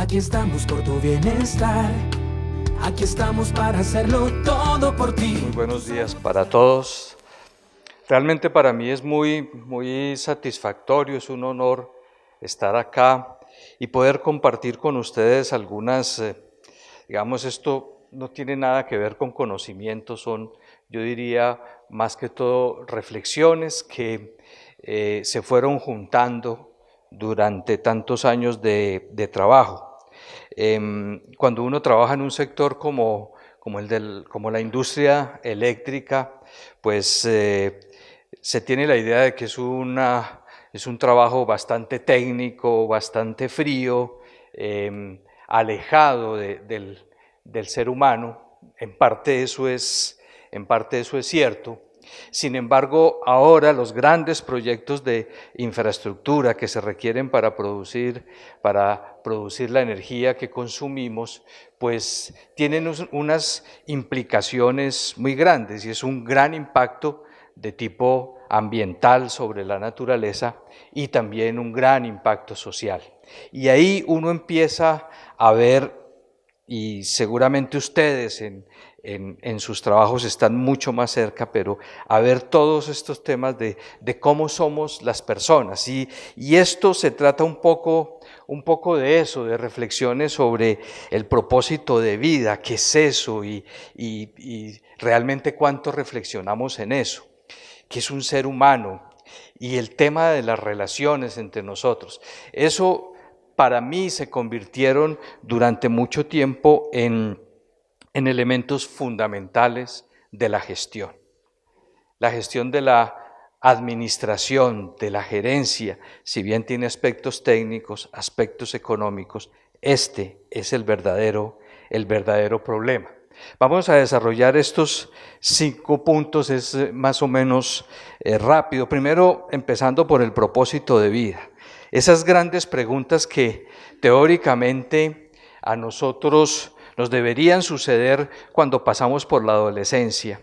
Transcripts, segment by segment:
Aquí estamos por tu bienestar. Aquí estamos para hacerlo todo por ti. Muy buenos días para todos. Realmente para mí es muy satisfactorio, es un honor estar acá y poder compartir con ustedes algunas, digamos, esto no tiene nada que ver con conocimientos, son, yo diría, más que todo reflexiones que se fueron juntando durante tantos años de trabajo. Cuando uno trabaja en un sector como la industria eléctrica, pues se tiene la idea de que es un trabajo bastante técnico, bastante frío, alejado del ser humano. En parte eso es cierto. Sin embargo, ahora los grandes proyectos de infraestructura que se requieren para producir la energía que consumimos, pues tienen unas implicaciones muy grandes y es un gran impacto de tipo ambiental sobre la naturaleza y también un gran impacto social. Y ahí uno empieza a ver, y seguramente ustedes en sus trabajos están mucho más cerca, pero a ver todos estos temas de cómo somos las personas. Y esto se trata un poco de eso, de reflexiones sobre el propósito de vida, qué es eso y realmente cuánto reflexionamos en eso, qué es un ser humano y el tema de las relaciones entre nosotros. Eso para mí se convirtieron durante mucho tiempo en elementos fundamentales de la gestión. La gestión de la administración, de la gerencia, si bien tiene aspectos técnicos, aspectos económicos, este es el verdadero problema. Vamos a desarrollar estos 5 puntos, es más o menos rápido. Primero, empezando por el propósito de vida. Esas grandes preguntas que teóricamente a nosotros nos deberían suceder cuando pasamos por la adolescencia,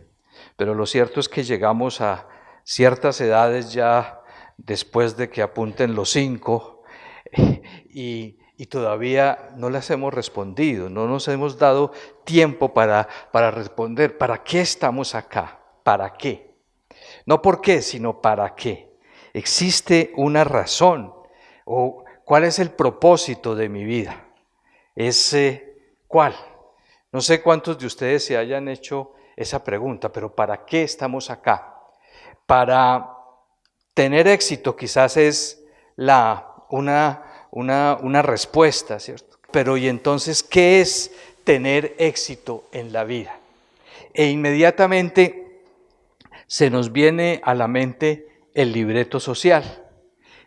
pero lo cierto es que llegamos a ciertas edades ya después de que apunten los 5 y todavía no las hemos respondido, no nos hemos dado tiempo para responder. ¿Para qué estamos acá? ¿Para qué? No por qué, sino para qué. Existe una razón, o ¿cuál es el propósito de mi vida? ¿Cuál? No sé cuántos de ustedes se hayan hecho esa pregunta, pero ¿para qué estamos acá? Para tener éxito quizás es una respuesta, ¿cierto? Pero ¿y entonces qué es tener éxito en la vida? E inmediatamente se nos viene a la mente el libreto social.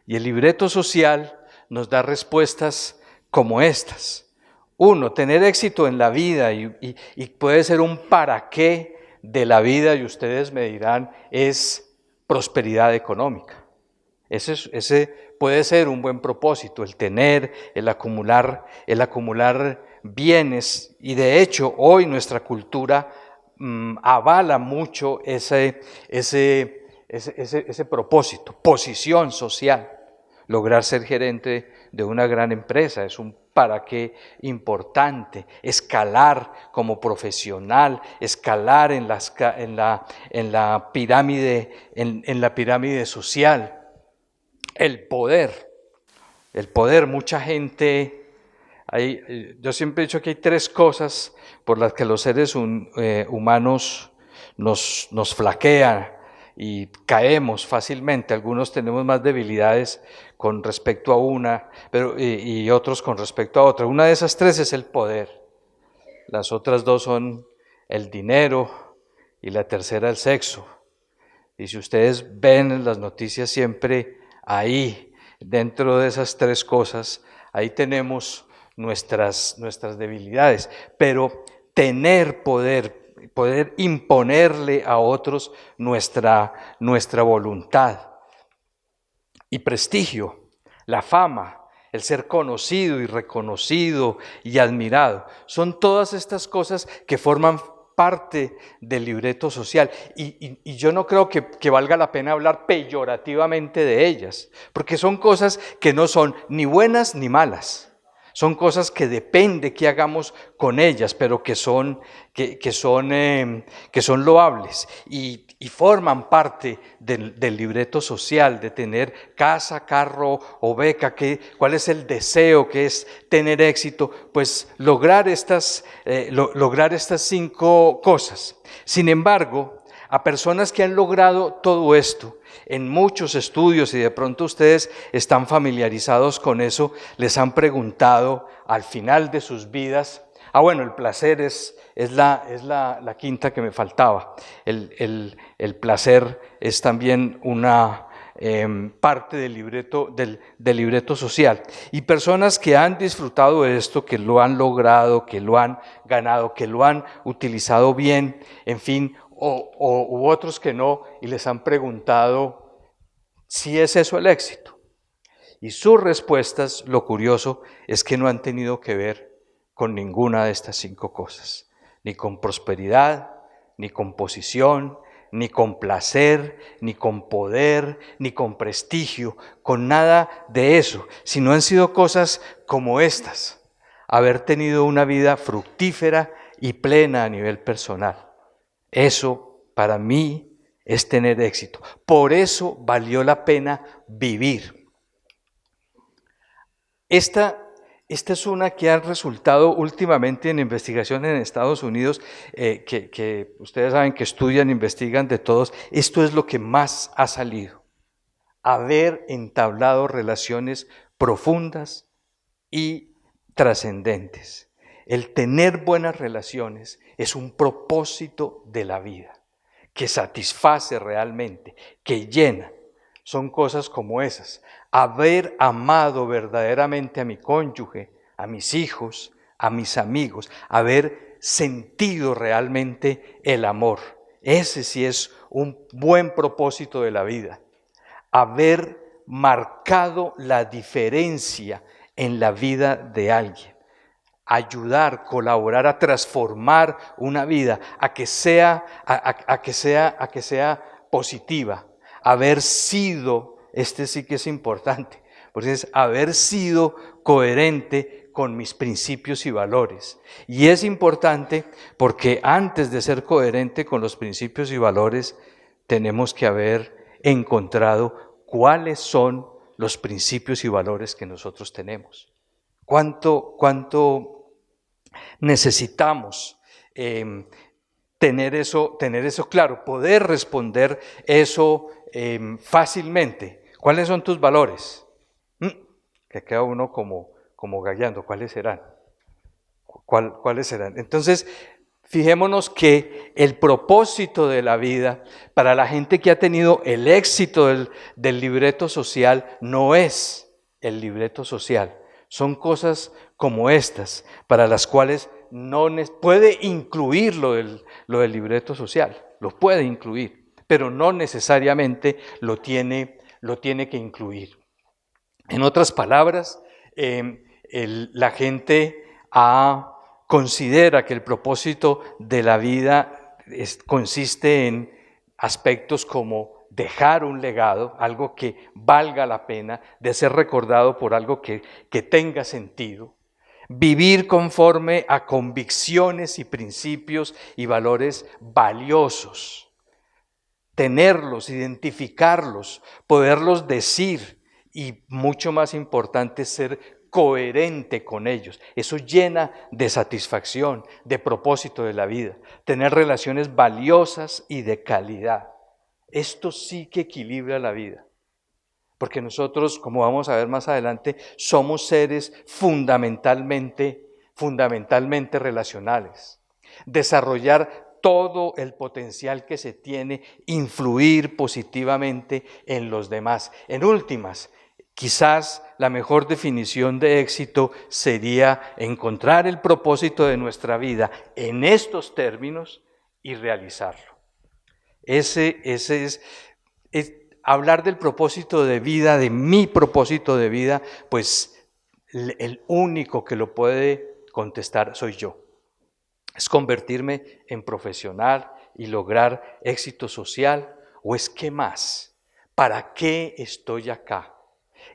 Y el libreto social nos da respuestas como estas. 1, tener éxito en la vida y puede ser un para qué de la vida, y ustedes me dirán, es prosperidad económica. Ese puede ser un buen propósito, el tener, el acumular bienes, y de hecho hoy nuestra cultura avala mucho ese propósito, posición social. Lograr ser gerente de una gran empresa es un para qué importante. Escalar como profesional, escalar en la pirámide social. El poder, mucha gente, yo siempre he dicho que hay 3 cosas por las que los seres humanos nos flaquean y caemos fácilmente. Algunos tenemos más debilidades con respecto a una, y otros con respecto a otra. Una de esas 3 es el poder. Las otras 2 son el dinero y la tercera el sexo. Y si ustedes ven en las noticias siempre ahí, dentro de esas 3 cosas, ahí tenemos nuestras debilidades. Pero tener poder imponerle a otros nuestra voluntad. Y prestigio, la fama, el ser conocido y reconocido y admirado. Son todas estas cosas que forman parte del libreto social. Y yo no creo que valga la pena hablar peyorativamente de ellas, porque son cosas que no son ni buenas ni malas. Son cosas que depende qué hagamos con ellas, pero que son loables y forman parte del libreto social, de tener casa, carro o beca. ¿Cuál es el deseo que es tener éxito? Pues lograr estas 5 cosas. Sin embargo, a personas que han logrado todo esto, en muchos estudios, y de pronto ustedes están familiarizados con eso, les han preguntado al final de sus vidas, bueno, el placer es la quinta que me faltaba. El placer es también una parte del libreto social. Y personas que han disfrutado de esto, que lo han logrado, que lo han ganado, que lo han utilizado bien, en fin, u otros que no, y les han preguntado si es eso el éxito. Y sus respuestas, lo curioso, es que no han tenido que ver con ninguna de estas 5 cosas, ni con prosperidad, ni con posición, ni con placer, ni con poder, ni con prestigio, con nada de eso, sino han sido cosas como estas: haber tenido una vida fructífera y plena a nivel personal. Eso para mí es tener éxito. Por eso valió la pena vivir. Esta es una que ha resultado últimamente en investigación en Estados Unidos, que ustedes saben que estudian, investigan de todos. Esto es lo que más ha salido: haber entablado relaciones profundas y trascendentes. El tener buenas relaciones es un propósito de la vida, que satisface realmente, que llena. Son cosas como esas: haber amado verdaderamente a mi cónyuge, a mis hijos, a mis amigos, haber sentido realmente el amor. Ese sí es un buen propósito de la vida. Haber marcado la diferencia en la vida de alguien. Ayudar, colaborar a transformar una vida, a que sea positiva. Haber sido, este sí que es importante, porque es haber sido coherente con mis principios y valores. Y es importante porque antes de ser coherente con los principios y valores, tenemos que haber encontrado cuáles son los principios y valores que nosotros tenemos. ¿Cuánto necesitamos tener eso claro, poder responder eso fácilmente? ¿Cuáles son tus valores? Que queda uno como gagueando. ¿Cuáles serán? ¿Cuáles serán? Entonces, fijémonos que el propósito de la vida para la gente que ha tenido el éxito del libreto social no es el libreto social. Son cosas como estas, para las cuales no puede incluir lo del libreto social, lo puede incluir, pero no necesariamente lo tiene que incluir. En otras palabras, la gente considera que el propósito de la vida consiste en aspectos como dejar un legado, algo que valga la pena, de ser recordado por algo que tenga sentido, vivir conforme a convicciones y principios y valores valiosos, tenerlos, identificarlos, poderlos decir y, mucho más importante, ser coherente con ellos. Eso llena de satisfacción, de propósito de la vida, tener relaciones valiosas y de calidad. Esto sí que equilibra la vida, porque nosotros, como vamos a ver más adelante, somos seres fundamentalmente relacionales. Desarrollar todo el potencial que se tiene, influir positivamente en los demás. En últimas, quizás la mejor definición de éxito sería encontrar el propósito de nuestra vida en estos términos y realizarlo. Ese es hablar del propósito de vida, de mi propósito de vida, pues el único que lo puede contestar soy yo. ¿Es convertirme en profesional y lograr éxito social? ¿O es qué más? ¿Para qué estoy acá?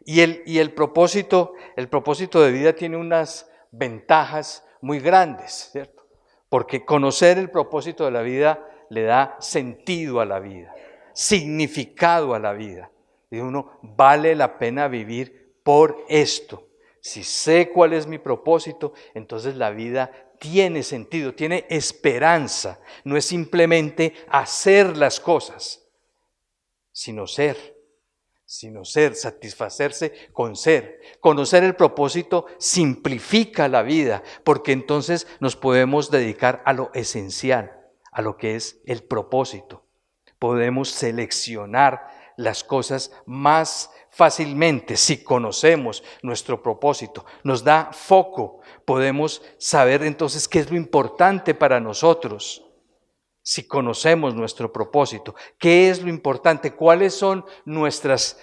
Y el propósito de vida tiene unas ventajas muy grandes, ¿cierto? Porque conocer el propósito de la vida le da sentido a la vida, significado a la vida. Y uno, vale la pena vivir por esto. Si sé cuál es mi propósito, entonces la vida tiene sentido, tiene esperanza. No es simplemente hacer las cosas, sino ser, satisfacerse con ser. Conocer el propósito simplifica la vida, porque entonces nos podemos dedicar a lo esencial, a lo que es el propósito. Podemos seleccionar las cosas más fácilmente si conocemos nuestro propósito. Nos da foco, podemos saber entonces qué es lo importante para nosotros. Si conocemos nuestro propósito, ¿qué es lo importante? ¿Cuáles son nuestras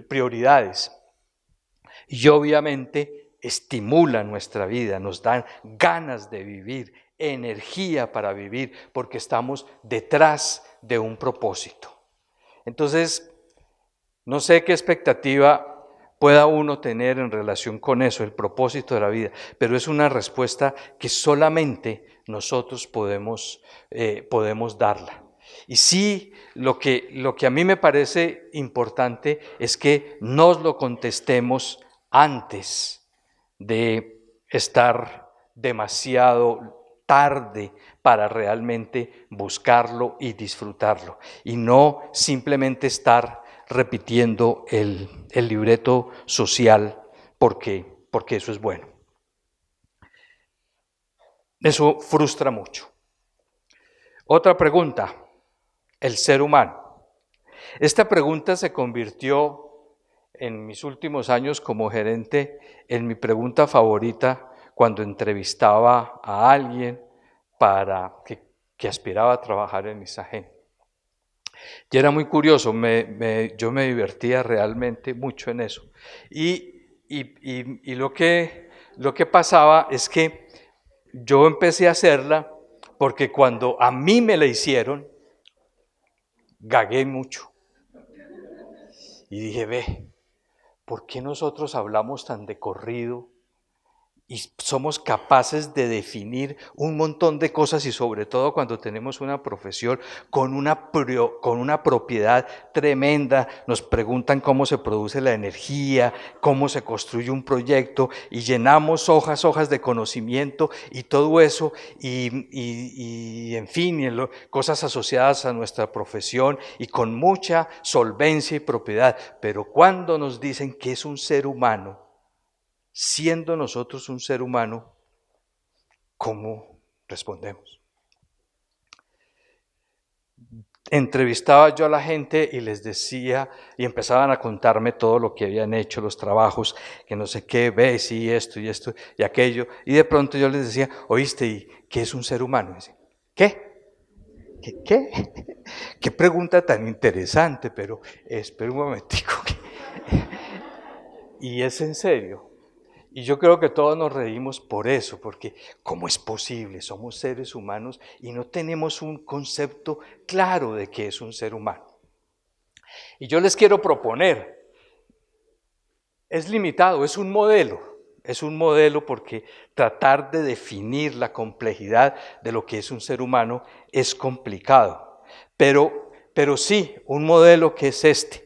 prioridades? Y obviamente estimulan nuestra vida, nos dan ganas de vivir, energía para vivir, porque estamos detrás de un propósito. Entonces, no sé qué expectativa pueda uno tener en relación con eso, el propósito de la vida, pero es una respuesta que solamente nosotros podemos darla. Y sí, lo que a mí me parece importante es que nos lo contestemos antes de estar demasiado tarde para realmente buscarlo y disfrutarlo, y no simplemente estar repitiendo el libreto social porque eso es bueno. Eso frustra mucho. Otra pregunta, el ser humano. Esta pregunta se convirtió en mis últimos años como gerente en mi pregunta favorita cuando entrevistaba a alguien para que aspiraba a trabajar en Isagen. Y era muy curioso, yo me divertía realmente mucho en eso. Y lo que pasaba es que yo empecé a hacerla porque cuando a mí me la hicieron, gagué mucho. Y dije, ¿por qué nosotros hablamos tan de corrido y somos capaces de definir un montón de cosas, y sobre todo cuando tenemos una profesión con una propiedad tremenda? Nos preguntan cómo se produce la energía, cómo se construye un proyecto, y llenamos hojas de conocimiento y todo eso, y en fin, cosas asociadas a nuestra profesión y con mucha solvencia y propiedad. Pero cuando nos dicen que es un ser humano, siendo nosotros un ser humano, ¿cómo respondemos? Entrevistaba yo a la gente y les decía, y empezaban a contarme todo lo que habían hecho, los trabajos, que no sé qué, ves, y esto y aquello, y de pronto yo les decía, ¿oíste? ¿Y qué es un ser humano? Y decía, ¿qué? ¿Qué pregunta tan interesante? Pero espera un momentico. Y es en serio. Y yo creo que todos nos reímos por eso, porque ¿cómo es posible? Somos seres humanos y no tenemos un concepto claro de qué es un ser humano. Y yo les quiero proponer, es limitado, es un modelo porque tratar de definir la complejidad de lo que es un ser humano es complicado. Pero sí, un modelo que es es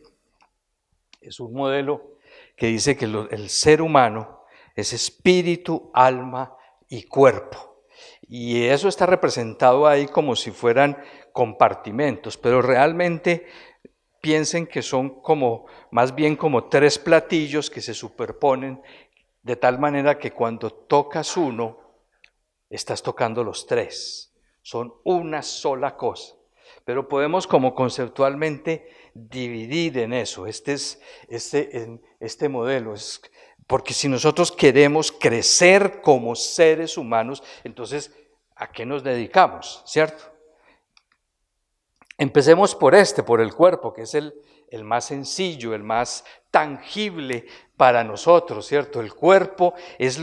un modelo que dice que el ser humano es espíritu, alma y cuerpo. Y eso está representado ahí como si fueran compartimentos, pero realmente piensen que son más bien como tres platillos que se superponen, de tal manera que cuando tocas uno, estás tocando los tres. Son una sola cosa. Pero podemos como conceptualmente dividir en eso. Este modelo es... Porque si nosotros queremos crecer como seres humanos, entonces, ¿a qué nos dedicamos? ¿Cierto? Empecemos por el cuerpo, que es el el más sencillo, el más tangible para nosotros, ¿cierto? El cuerpo es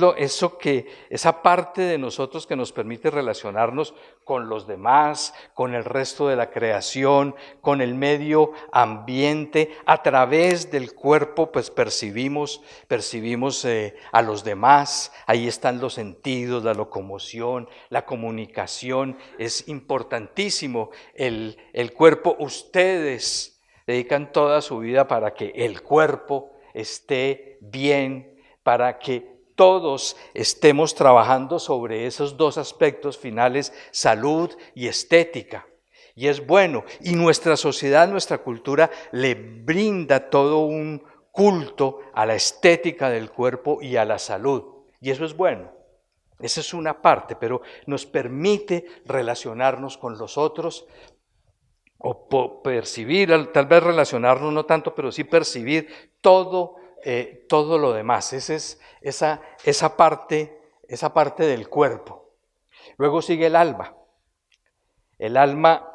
esa parte de nosotros que nos permite relacionarnos con los demás, con el resto de la creación, con el medio ambiente. A través del cuerpo pues percibimos a los demás. Ahí están los sentidos, la locomoción, la comunicación. Es importantísimo el cuerpo. Ustedes dedican toda su vida para que el cuerpo esté bien, para que todos estemos trabajando sobre esos dos aspectos finales, salud y estética. Y es bueno, y nuestra sociedad, nuestra cultura le brinda todo un culto a la estética del cuerpo y a la salud. Y eso es bueno. Esa es una parte, pero nos permite relacionarnos con los otros, o percibir, tal vez relacionarnos no tanto, pero sí percibir todo lo demás. Esa parte del cuerpo. Luego sigue el alma. El alma,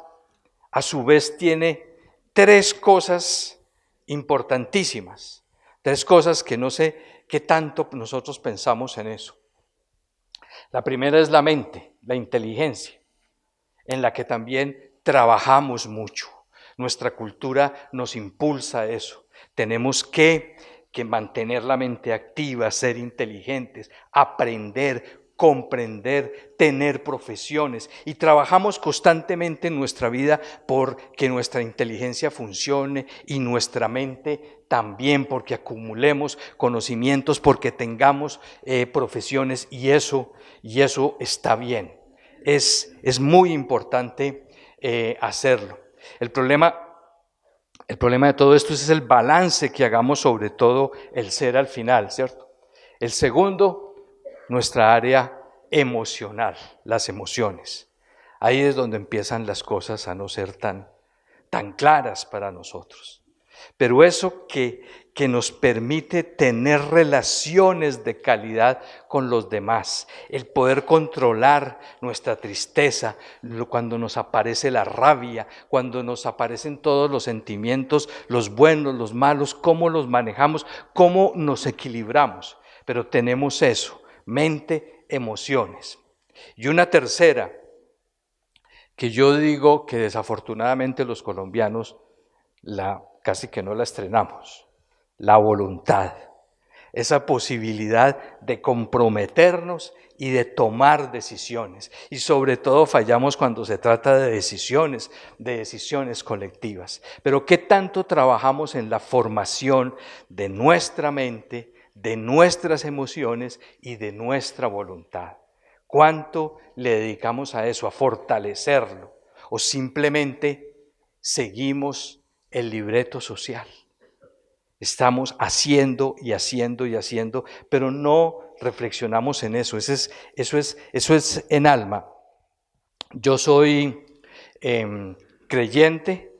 a su vez, tiene tres cosas importantísimas, tres cosas que no sé qué tanto nosotros pensamos en eso. La primera es la mente, la inteligencia, en la que también trabajamos mucho. Nuestra cultura nos impulsa a eso. Tenemos que mantener la mente activa, ser inteligentes, aprender, comprender, tener profesiones. Y trabajamos constantemente en nuestra vida porque nuestra inteligencia funcione y nuestra mente también, porque acumulemos conocimientos, porque tengamos profesiones, y eso está bien. Es muy importante hacerlo. El problema de todo esto es el balance que hagamos, sobre todo el ser al final, ¿cierto? El segundo, nuestra área emocional, las emociones. Ahí es donde empiezan las cosas a no ser tan claras para nosotros. Pero eso que nos permite tener relaciones de calidad con los demás, el poder controlar nuestra tristeza, cuando nos aparece la rabia, cuando nos aparecen todos los sentimientos, los buenos, los malos, cómo los manejamos, cómo nos equilibramos. Pero tenemos eso, mente, emociones. Y una tercera, que yo digo que desafortunadamente los colombianos casi que no la estrenamos, la voluntad, esa posibilidad de comprometernos y de tomar decisiones. Y sobre todo fallamos cuando se trata de decisiones colectivas. Pero ¿qué tanto trabajamos en la formación de nuestra mente, de nuestras emociones y de nuestra voluntad? ¿Cuánto le dedicamos a eso, a fortalecerlo? ¿O simplemente seguimos el libreto social? Estamos haciendo y haciendo y haciendo, pero no reflexionamos en eso. Eso es en alma. Yo soy creyente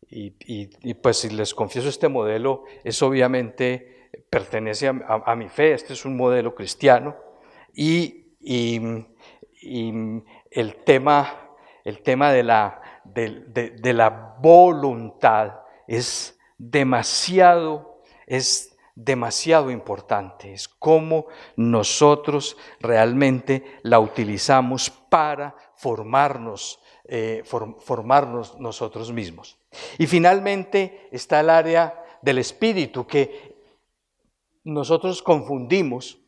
y pues si les confieso, este modelo es obviamente, pertenece a mi fe. Este es un modelo cristiano y el tema de la voluntad es demasiado importante. Es cómo nosotros realmente la utilizamos para formarnos nosotros mismos. Y finalmente está el área del espíritu, que nosotros confundimos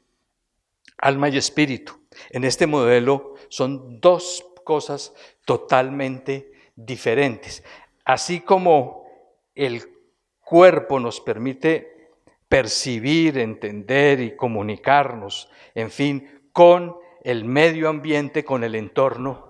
alma y espíritu. En este modelo son dos cosas totalmente diferentes. Así como el cuerpo nos permite percibir, entender y comunicarnos, en fin, con el medio ambiente, con el entorno,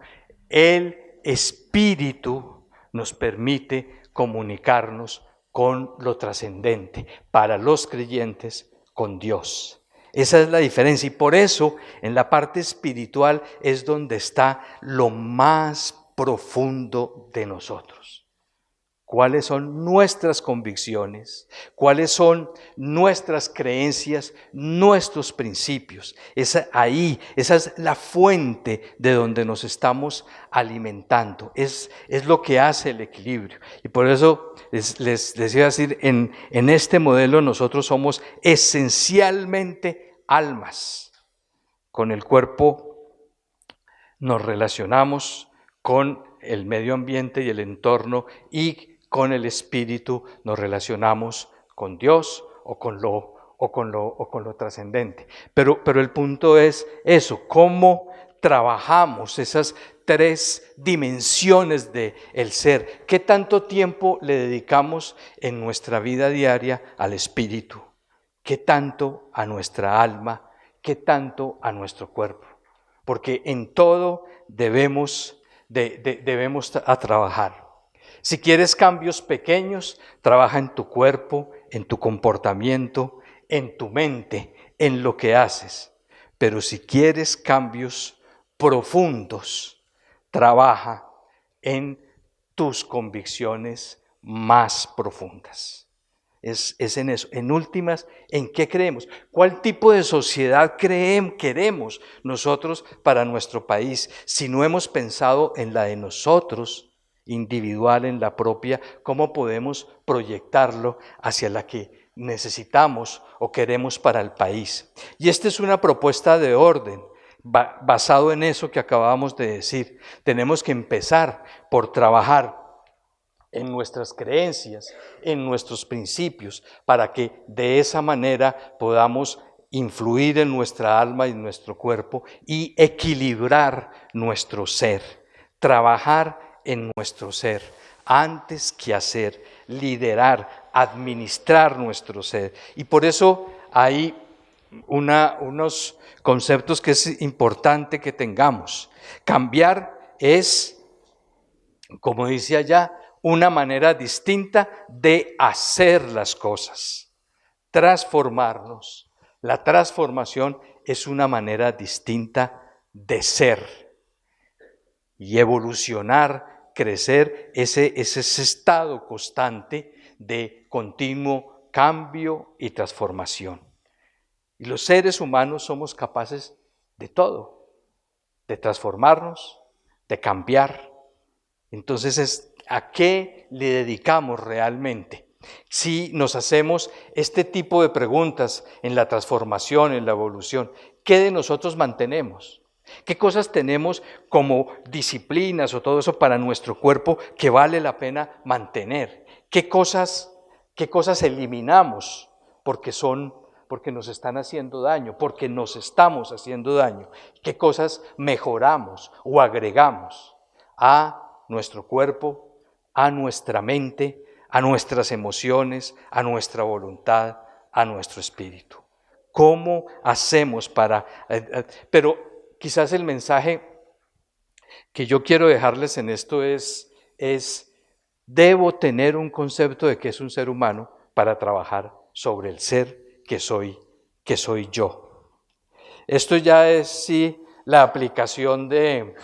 el espíritu nos permite comunicarnos con lo trascendente, para los creyentes, con Dios. Esa es la diferencia, y por eso en la parte espiritual es donde está lo más profundo de nosotros. cuáles son nuestras convicciones, cuáles son nuestras creencias, nuestros principios. Esa es la fuente de donde nos estamos alimentando. Es lo que hace el equilibrio. Y por eso les iba a decir, en este modelo nosotros somos esencialmente almas. Con el cuerpo nos relacionamos con el medio ambiente y el entorno, y con el espíritu nos relacionamos con Dios o con lo trascendente. Pero el punto es eso, cómo trabajamos esas tres dimensiones del ser. ¿Qué tanto tiempo le dedicamos en nuestra vida diaria al espíritu? ¿Qué tanto a nuestra alma? ¿Qué tanto a nuestro cuerpo? Porque en todo debemos trabajar. Si quieres cambios pequeños, trabaja en tu cuerpo, en tu comportamiento, en tu mente, en lo que haces. Pero si quieres cambios profundos, trabaja en tus convicciones más profundas. Es en eso. En últimas, ¿en qué creemos? ¿Cuál tipo de sociedad queremos nosotros para nuestro país? Si no hemos pensado en la de nosotros, individual, en la propia, ¿cómo podemos proyectarlo hacia la que necesitamos o queremos para el país? Y esta es una propuesta de orden, basado en eso que acabamos de decir. Tenemos que empezar por trabajar en nuestras creencias, en nuestros principios, para que de esa manera podamos influir en nuestra alma y en nuestro cuerpo y equilibrar nuestro ser, trabajar en nuestro ser, antes que hacer, liderar, administrar nuestro ser. Y por eso hay unos conceptos que es importante que tengamos. Cambiar es, como dice allá, una manera distinta de hacer las cosas. Transformarnos. La transformación es una manera distinta de ser. Y evolucionar, crecer, ese estado constante de continuo cambio y transformación. Y los seres humanos somos capaces de todo, de transformarnos, de cambiar. Entonces, ¿a qué le dedicamos realmente? Si nos hacemos este tipo de preguntas en la transformación, en la evolución, ¿qué de nosotros mantenemos? ¿Qué cosas tenemos como disciplinas o todo eso para nuestro cuerpo que vale la pena mantener? ¿Qué cosas eliminamos porque nos están haciendo daño, porque nos estamos haciendo daño? ¿Qué cosas mejoramos o agregamos a nuestro cuerpo, a nuestra mente, a nuestras emociones, a nuestra voluntad, a nuestro espíritu? ¿Cómo hacemos para...? Pero quizás el mensaje que yo quiero dejarles en esto es debo tener un concepto de qué es un ser humano para trabajar sobre el ser que soy yo. Esto ya es sí la aplicación de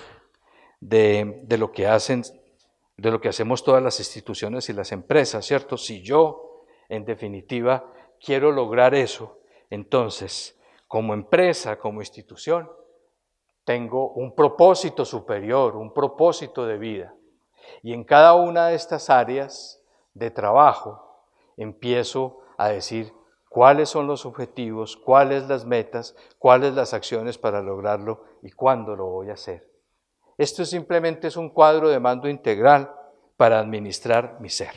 lo que hacemos todas las instituciones y las empresas, ¿cierto? Si yo, en definitiva, quiero lograr eso, entonces, como empresa, como institución, tengo un propósito superior, un propósito de vida. Y en cada una de estas áreas de trabajo empiezo a decir cuáles son los objetivos, cuáles las metas, cuáles las acciones para lograrlo y cuándo lo voy a hacer. Esto simplemente es un cuadro de mando integral para administrar mi ser,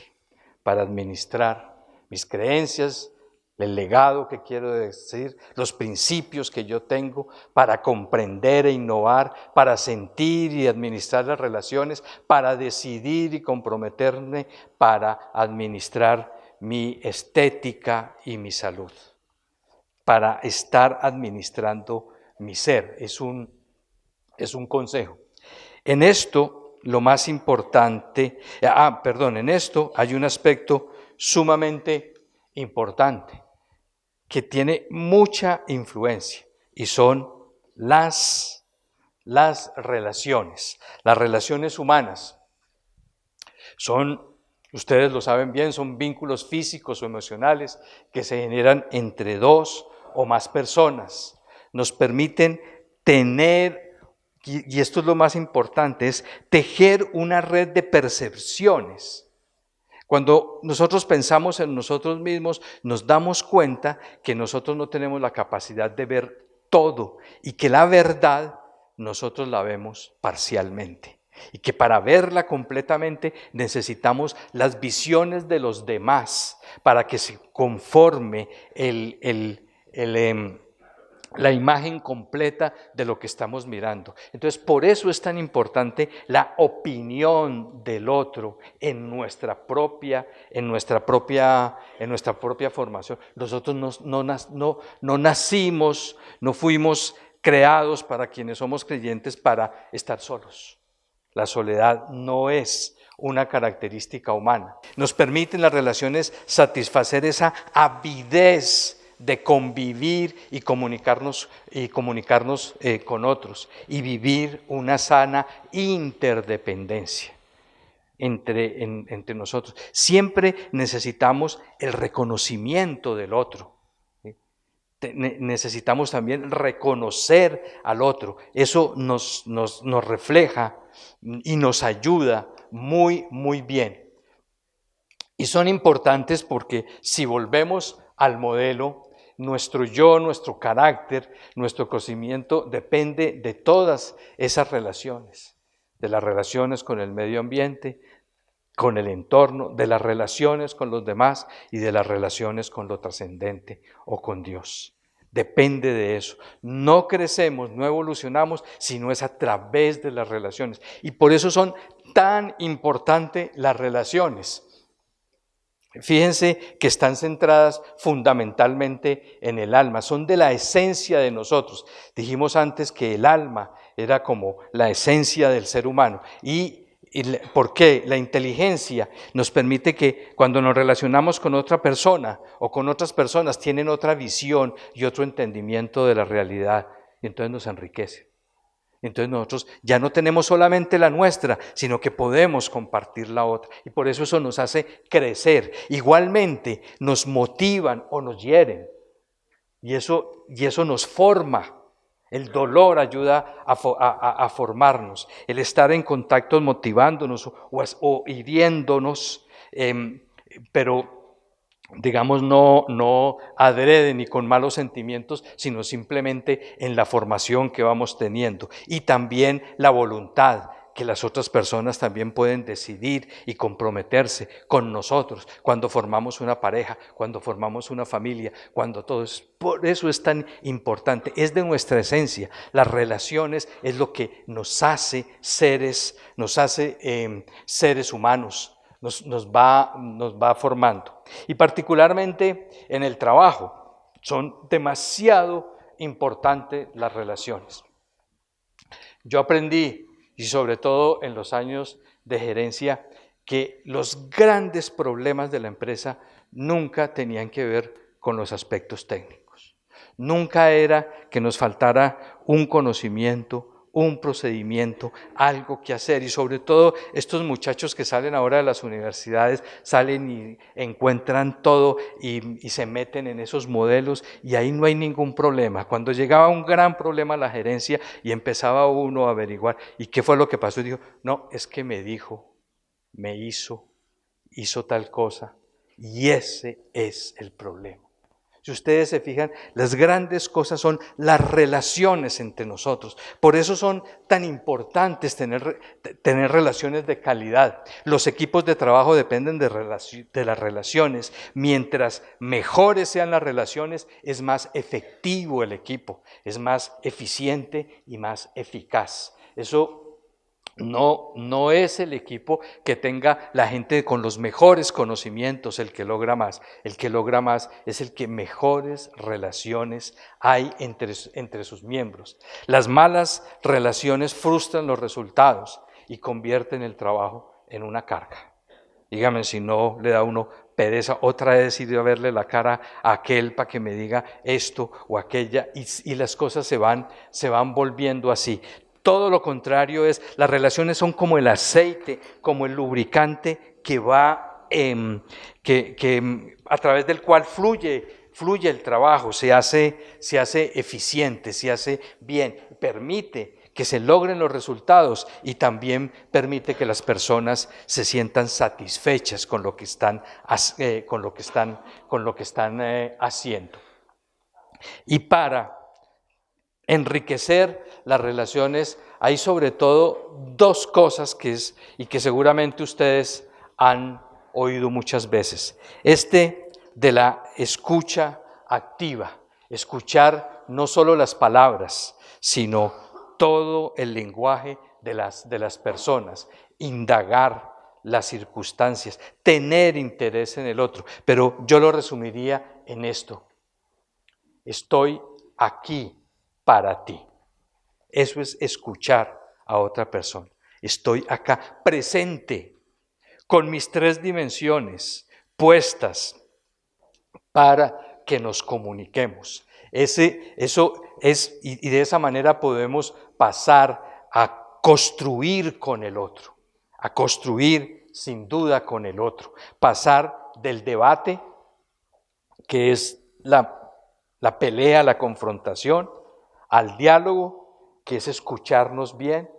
para administrar mis creencias, el legado que quiero decir, los principios que yo tengo, para comprender e innovar, para sentir y administrar las relaciones, para decidir y comprometerme, para administrar mi estética y mi salud, para estar administrando mi ser. Es un consejo. En esto, lo más importante, en esto hay un aspecto sumamente importante que tiene mucha influencia y son las relaciones humanas. Son Ustedes lo saben bien, son vínculos físicos o emocionales que se generan entre dos o más personas. Nos permiten tener, y esto es lo más importante, es tejer una red de percepciones. Cuando nosotros pensamos en nosotros mismos, nos damos cuenta que nosotros no tenemos la capacidad de ver todo y que la verdad nosotros la vemos parcialmente. Y que para verla completamente necesitamos las visiones de los demás para que se conforme la imagen completa de lo que estamos mirando. Entonces, por eso es tan importante la opinión del otro en nuestra propia formación. Nosotros no nacimos, no fuimos creados, para quienes somos creyentes, para estar solos. La soledad no es una característica humana. Nos permiten las relaciones satisfacer esa avidez de convivir y comunicarnos con otros y vivir una sana interdependencia entre nosotros. Siempre necesitamos el reconocimiento del otro. Necesitamos también reconocer al otro. Eso nos refleja y nos ayuda muy, muy bien. Y son importantes porque si volvemos al modelo, nuestro yo, nuestro carácter, nuestro conocimiento depende de todas esas relaciones, de las relaciones con el medio ambiente, con el entorno, de las relaciones con los demás y de las relaciones con lo trascendente o con Dios. Depende de eso. No crecemos, no evolucionamos, sino es a través de las relaciones. Y por eso son tan importantes las relaciones. Fíjense que están centradas fundamentalmente en el alma, son de la esencia de nosotros. Dijimos antes que el alma era como la esencia del ser humano. ¿Por qué? La inteligencia nos permite que cuando nos relacionamos con otra persona o con otras personas tienen otra visión y otro entendimiento de la realidad, y entonces nos enriquece. Entonces nosotros ya no tenemos solamente la nuestra, sino que podemos compartir la otra. Y por eso nos hace crecer. Igualmente nos motivan o nos hieren. Y eso nos forma. El dolor ayuda a formarnos. El estar en contacto motivándonos o hiriéndonos, pero digamos no adrede ni con malos sentimientos, sino simplemente en la formación que vamos teniendo. Y también la voluntad, que las otras personas también pueden decidir y comprometerse con nosotros cuando formamos una pareja, cuando formamos una familia, cuando todo es. Por eso es tan importante, es de nuestra esencia. Las relaciones es lo que nos hace seres humanos, nos va formando. Y particularmente en el trabajo, son demasiado importantes las relaciones. Yo aprendí, y sobre todo en los años de gerencia, que los grandes problemas de la empresa nunca tenían que ver con los aspectos técnicos. Nunca era que nos faltara un conocimiento, un procedimiento, algo que hacer. Y sobre todo estos muchachos que salen ahora de las universidades, salen y encuentran todo y se meten en esos modelos y ahí no hay ningún problema. Cuando llegaba un gran problema a la gerencia y empezaba uno a averiguar, ¿y qué fue lo que pasó? Y dijo, no, es que me dijo, me hizo tal cosa y ese es el problema. Si ustedes se fijan, las grandes cosas son las relaciones entre nosotros. Por eso son tan importantes tener relaciones de calidad. Los equipos de trabajo dependen de las relaciones. Mientras mejores sean las relaciones, es más efectivo el equipo, es más eficiente y más eficaz. Eso no es el equipo que tenga la gente con los mejores conocimientos el que logra más. El que logra más es el que mejores relaciones hay entre sus miembros. Las malas relaciones frustran los resultados y convierten el trabajo en una carga. Dígame si no le da a uno pereza otra vez ir a verle la cara a aquel para que me diga esto o aquella y las cosas se van volviendo así. Todo lo contrario las relaciones son como el aceite, como el lubricante que va a través del cual fluye el trabajo, se hace eficiente, se hace bien, permite que se logren los resultados y también permite que las personas se sientan satisfechas con lo que están haciendo. Y para enriquecer las relaciones hay sobre todo dos cosas que seguramente ustedes han oído muchas veces. De la escucha activa, escuchar no solo las palabras, sino todo el lenguaje de las personas, indagar las circunstancias, tener interés en el otro. Pero yo lo resumiría en esto: estoy aquí para ti. Eso es escuchar a otra persona. Estoy acá, presente, con mis tres dimensiones puestas para que nos comuniquemos. Eso es, y de esa manera podemos pasar a construir con el otro, a construir sin duda con el otro, pasar del debate, que es la pelea, la confrontación, al diálogo, que es escucharnos bien,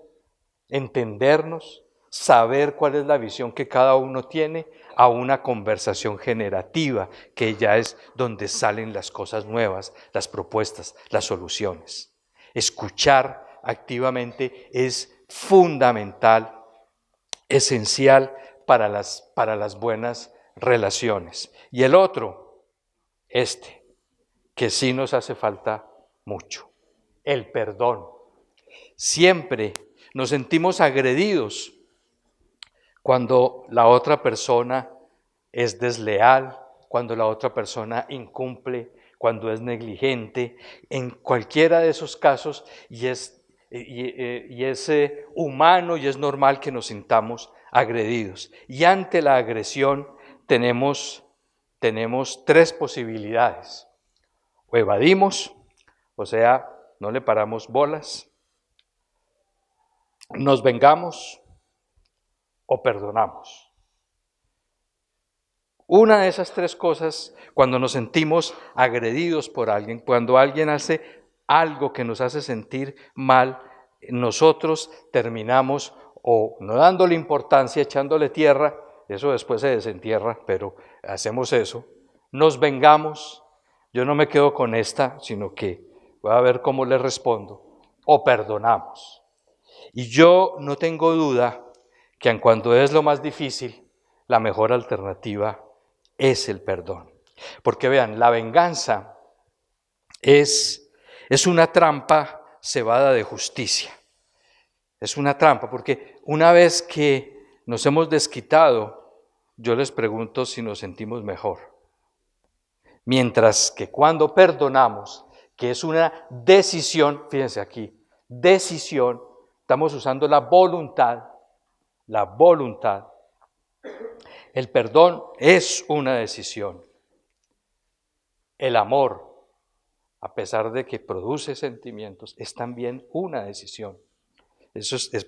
entendernos, saber cuál es la visión que cada uno tiene, a una conversación generativa, que ya es donde salen las cosas nuevas, las propuestas, las soluciones. Escuchar activamente es fundamental, esencial para las buenas relaciones. Y el otro, que sí nos hace falta mucho, el perdón. Siempre nos sentimos agredidos cuando la otra persona es desleal, cuando la otra persona incumple, cuando es negligente, en cualquiera de esos casos, y es humano y es normal que nos sintamos agredidos. Y ante la agresión tenemos tres posibilidades: o evadimos, o sea, no le paramos bolas, nos vengamos o perdonamos. Una de esas tres cosas, cuando nos sentimos agredidos por alguien, cuando alguien hace algo que nos hace sentir mal, nosotros terminamos o no dándole importancia, echándole tierra, eso después se desentierra, pero hacemos eso, nos vengamos, yo no me quedo con esta, sino que voy a ver cómo le respondo, o perdonamos. Y yo no tengo duda que aun cuando es lo más difícil, la mejor alternativa es el perdón. Porque vean, la venganza es una trampa cebada de justicia. Es una trampa, porque una vez que nos hemos desquitado, yo les pregunto si nos sentimos mejor. Mientras que cuando perdonamos, que es una decisión, fíjense aquí, decisión, estamos usando la voluntad. El perdón es una decisión. El amor, a pesar de que produce sentimientos, es también una decisión.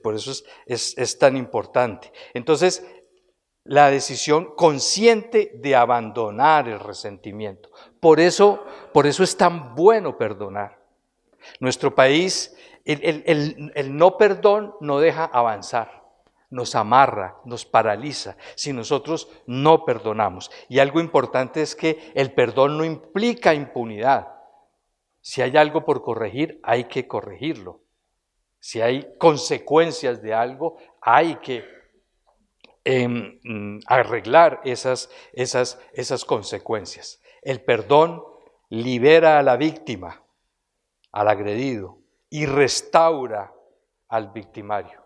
Por eso es tan importante. Entonces, la decisión consciente de abandonar el resentimiento. Por eso es tan bueno perdonar. Nuestro país, el no perdón no deja avanzar. Nos amarra, nos paraliza si nosotros no perdonamos. Y algo importante es que el perdón no implica impunidad. Si hay algo por corregir, hay que corregirlo. Si hay consecuencias de algo, hay que arreglar esas consecuencias. El perdón libera a la víctima, al agredido, y restaura al victimario.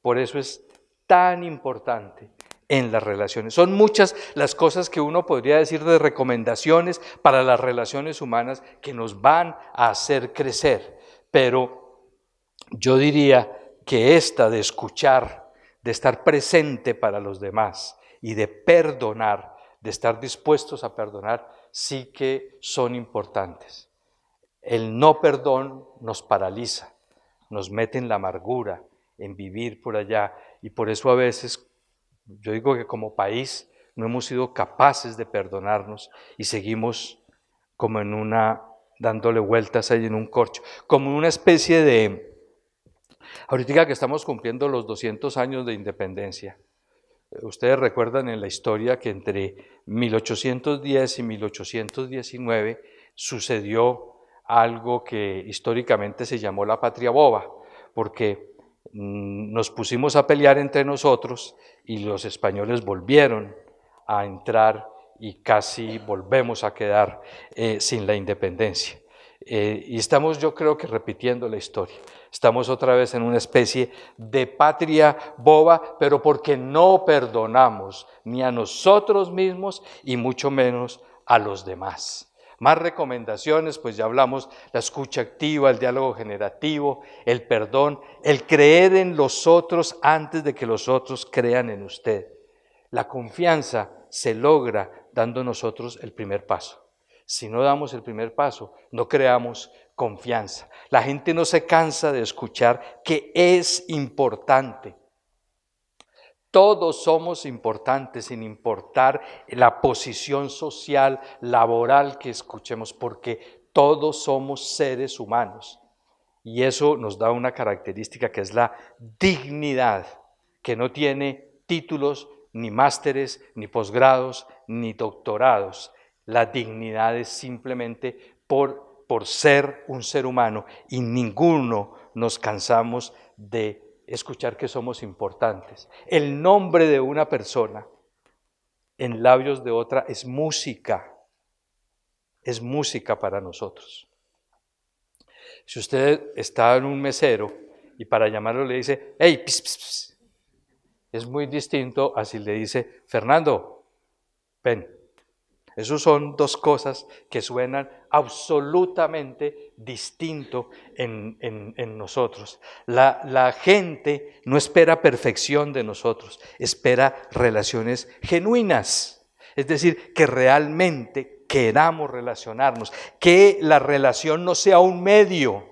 Por eso es tan importante en las relaciones. Son muchas las cosas que uno podría decir de recomendaciones para las relaciones humanas que nos van a hacer crecer, pero yo diría que esta de escuchar, de estar presente para los demás y de perdonar, de estar dispuestos a perdonar, sí que son importantes. El no perdón nos paraliza, nos mete en la amargura, en vivir por allá, y por eso a veces yo digo que como país no hemos sido capaces de perdonarnos y seguimos como dándole vueltas ahí en un corcho, como una especie de, ahorita que estamos cumpliendo los 200 años de independencia. Ustedes recuerdan en la historia que entre 1810 y 1819 sucedió algo que históricamente se llamó la patria boba, porque nos pusimos a pelear entre nosotros y los españoles volvieron a entrar y casi volvemos a quedar sin la independencia. Y estamos, yo creo que repitiendo la historia. Estamos otra vez en una especie de patria boba, pero porque no perdonamos ni a nosotros mismos y mucho menos a los demás. Más recomendaciones, pues ya hablamos, la escucha activa, el diálogo generativo, el perdón, el creer en los otros antes de que los otros crean en usted. La confianza se logra dando nosotros el primer paso. Si no damos el primer paso, no creamos confianza. La gente no se cansa de escuchar que es importante. Todos somos importantes sin importar la posición social, laboral que escuchemos, porque todos somos seres humanos. Y eso nos da una característica que es la dignidad, que no tiene títulos, ni másteres, ni posgrados, ni doctorados. La dignidad es simplemente por ser un ser humano y ninguno nos cansamos de escuchar que somos importantes. El nombre de una persona en labios de otra es música para nosotros. Si usted está en un mesero y para llamarlo le dice, hey, pis, pis, pis, es muy distinto a si le dice, Fernando, ven. Esas son dos cosas que suenan absolutamente distinto en nosotros. La gente no espera perfección de nosotros, espera relaciones genuinas. Es decir, que realmente queramos relacionarnos, que la relación no sea un medio,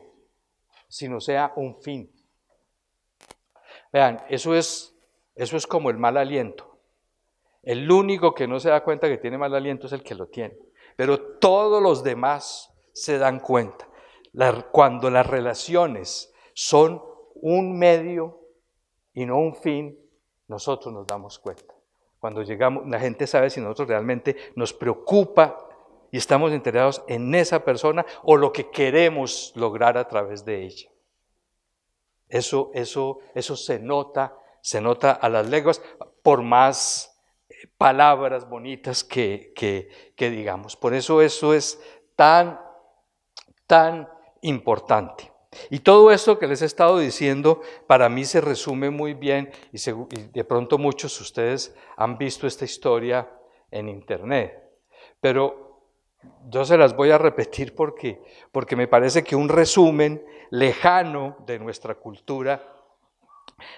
sino sea un fin. Vean, eso es como el mal aliento. El único que no se da cuenta que tiene mal aliento es el que lo tiene, pero todos los demás se dan cuenta. Cuando las relaciones son un medio y no un fin, nosotros nos damos cuenta. Cuando llegamos, la gente sabe si nosotros realmente nos preocupa y estamos interesados en esa persona o lo que queremos lograr a través de ella. Eso se nota a las leguas, por más palabras bonitas que digamos. Por eso es tan importante. Y todo esto que les he estado diciendo para mí se resume muy bien y de pronto muchos de ustedes han visto esta historia en internet. Pero yo se las voy a repetir porque me parece que un resumen lejano de nuestra cultura,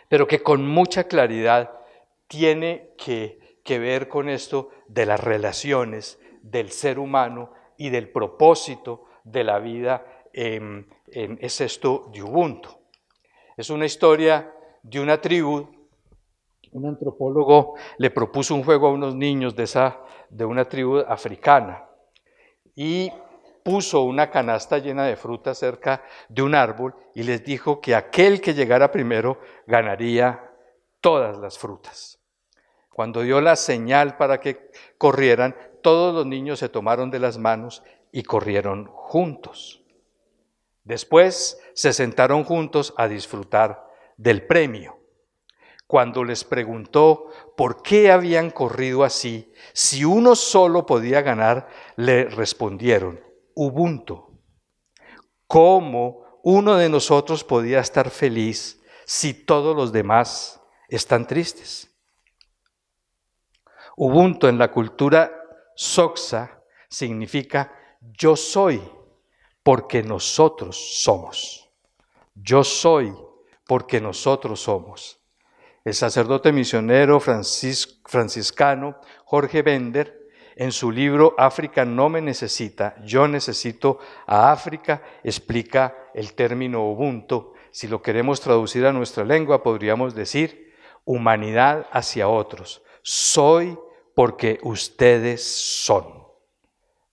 pero que con mucha claridad tiene que ver con esto de las relaciones del ser humano y del propósito de la vida, es esto de Ubuntu. Es una historia de una tribu. Un antropólogo le propuso un juego a unos niños de una tribu africana y puso una canasta llena de fruta cerca de un árbol y les dijo que aquel que llegara primero ganaría todas las frutas. Cuando dio la señal para que corrieran, todos los niños se tomaron de las manos y corrieron juntos. Después se sentaron juntos a disfrutar del premio. Cuando les preguntó por qué habían corrido así, si uno solo podía ganar, le respondieron, Ubuntu. ¿Cómo uno de nosotros podía estar feliz si todos los demás están tristes? Ubuntu en la cultura Xhosa significa yo soy porque nosotros somos. Yo soy porque nosotros somos. El sacerdote misionero franciscano Jorge Bender, en su libro África no me necesita, yo necesito a África, explica el término Ubuntu. Si lo queremos traducir a nuestra lengua, podríamos decir humanidad hacia otros. Soy porque ustedes son.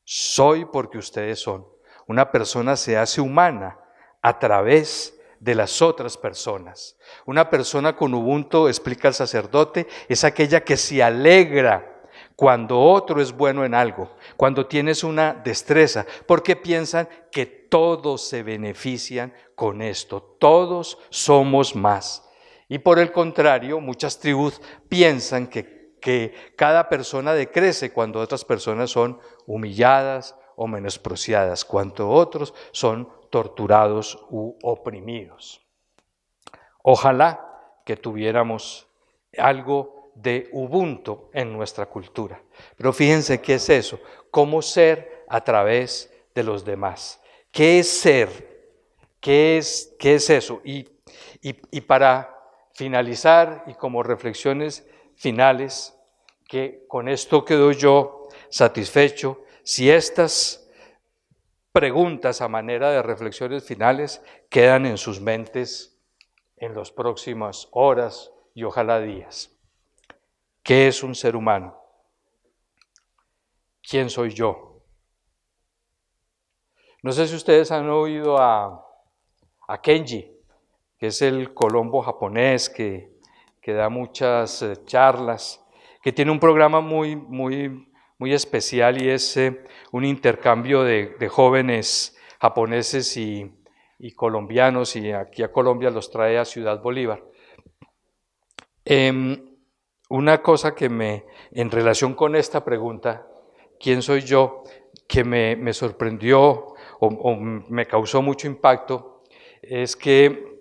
Soy porque ustedes son. Una persona se hace humana a través de las otras personas. Una persona con Ubuntu, explica el sacerdote, es aquella que se alegra cuando otro es bueno en algo, cuando tienes una destreza, porque piensan que todos se benefician con esto, todos somos más. Y por el contrario, muchas tribus piensan que cada persona decrece cuando otras personas son humilladas o menospreciadas, cuando otros son torturados u oprimidos. Ojalá que tuviéramos algo de Ubuntu en nuestra cultura. Pero fíjense qué es eso, cómo ser a través de los demás. ¿Qué es ser? ¿Qué es eso? Y para finalizar y como reflexiones finales, que con esto quedo yo satisfecho, si estas preguntas a manera de reflexiones finales quedan en sus mentes en las próximas horas y ojalá días. ¿Qué es un ser humano? ¿Quién soy yo? No sé si ustedes han oído a Kenji, que es el Colombo japonés que da muchas charlas, que tiene un programa muy especial y es un intercambio de jóvenes japoneses y colombianos, y aquí a Colombia los trae a Ciudad Bolívar. Una cosa que en relación con esta pregunta, ¿quién soy yo?, que me sorprendió o me causó mucho impacto, es que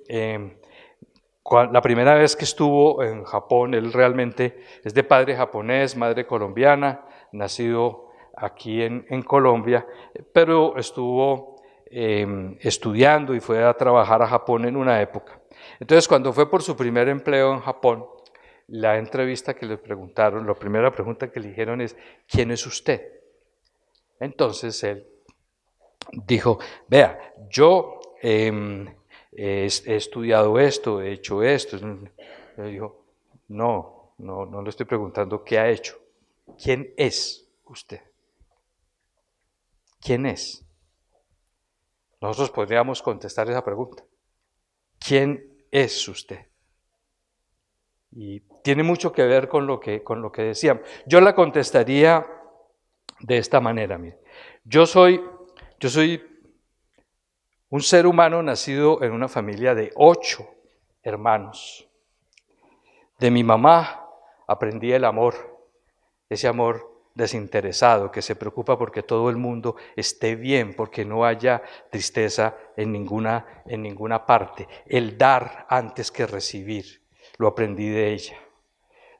la primera vez que estuvo en Japón, él realmente es de padre japonés, madre colombiana, nacido aquí en Colombia, pero estuvo estudiando y fue a trabajar a Japón en una época. Entonces, cuando fue por su primer empleo en Japón, la entrevista que le preguntaron, la primera pregunta que le dijeron es, ¿quién es usted? Entonces él dijo, vea, yo he estudiado esto, he hecho esto. Le dijo, no le estoy preguntando qué ha hecho. ¿Quién es usted? ¿Quién es? Nosotros podríamos contestar esa pregunta. ¿Quién es usted? Y tiene mucho que ver con lo que decíamos. Yo la contestaría de esta manera, mire. Yo soy un ser humano nacido en una familia de 8 hermanos. De mi mamá aprendí el amor, ese amor desinteresado que se preocupa porque todo el mundo esté bien, porque no haya tristeza en ninguna parte. El dar antes que recibir, lo aprendí de ella.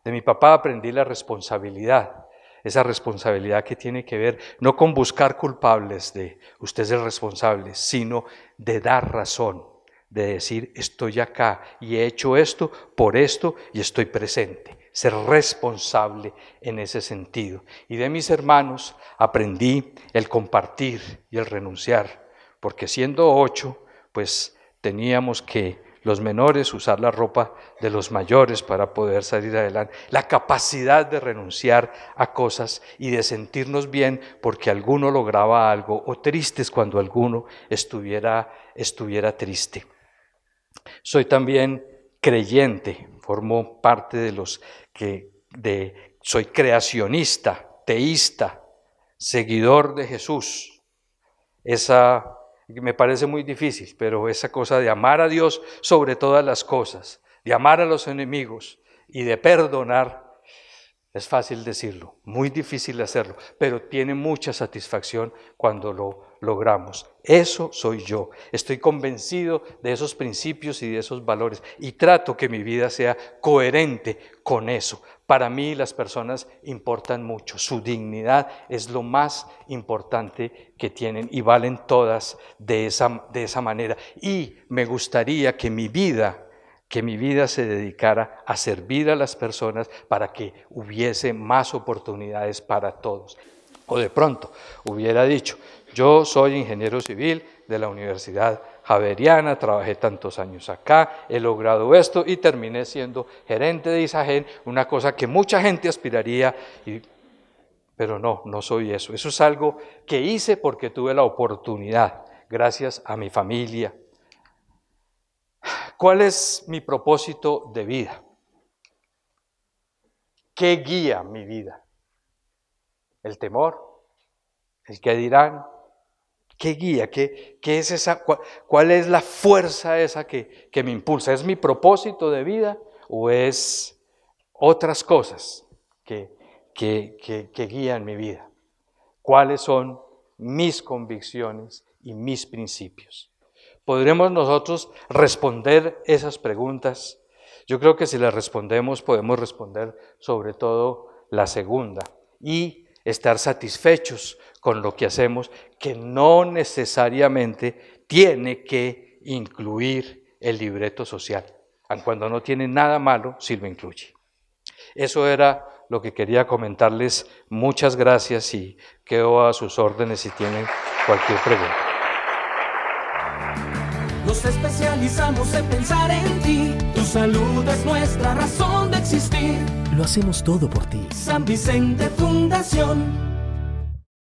De mi papá aprendí la responsabilidad, esa responsabilidad que tiene que ver no con buscar culpables de usted es el responsable, sino de dar razón, de decir estoy acá y he hecho esto por esto y estoy presente, ser responsable en ese sentido. Y de mis hermanos aprendí el compartir y el renunciar, porque siendo 8, pues teníamos que los menores usar la ropa de los mayores para poder salir adelante. La capacidad de renunciar a cosas y de sentirnos bien porque alguno lograba algo, o tristes cuando alguno estuviera triste. Soy también creyente, formo parte de los soy creacionista, teísta, seguidor de Jesús. Esa me parece muy difícil, pero esa cosa de amar a Dios sobre todas las cosas, de amar a los enemigos y de perdonar, es fácil decirlo, muy difícil hacerlo, pero tiene mucha satisfacción cuando lo logramos. Eso soy yo, estoy convencido de esos principios y de esos valores y trato que mi vida sea coherente con eso. Para mí las personas importan mucho, su dignidad es lo más importante que tienen y valen todas de esa manera. Y me gustaría que mi vida se dedicara a servir a las personas para que hubiese más oportunidades para todos. O de pronto hubiera dicho, yo soy ingeniero civil de la Universidad Javeriana, trabajé tantos años acá, he logrado esto y terminé siendo gerente de Isagen, una cosa que mucha gente aspiraría, pero no soy eso. Eso es algo que hice porque tuve la oportunidad, gracias a mi familia. ¿Cuál es mi propósito de vida? ¿Qué guía mi vida? ¿El temor? ¿El qué dirán? ¿Qué guía? ¿Qué es esa? ¿Cuál es la fuerza esa que me impulsa? ¿Es mi propósito de vida o es otras cosas que guían mi vida? ¿Cuáles son mis convicciones y mis principios? ¿Podremos nosotros responder esas preguntas? Yo creo que si las respondemos podemos responder sobre todo la segunda y estar satisfechos con lo que hacemos, que no necesariamente tiene que incluir el libreto social, aun cuando no tiene nada malo si lo incluye. Eso era lo que quería comentarles. Muchas gracias y quedo a sus órdenes si tienen cualquier pregunta. Nos especializamos en pensar en ti. Tu salud es nuestra razón de existir. Lo hacemos todo por ti. San Vicente Fundación.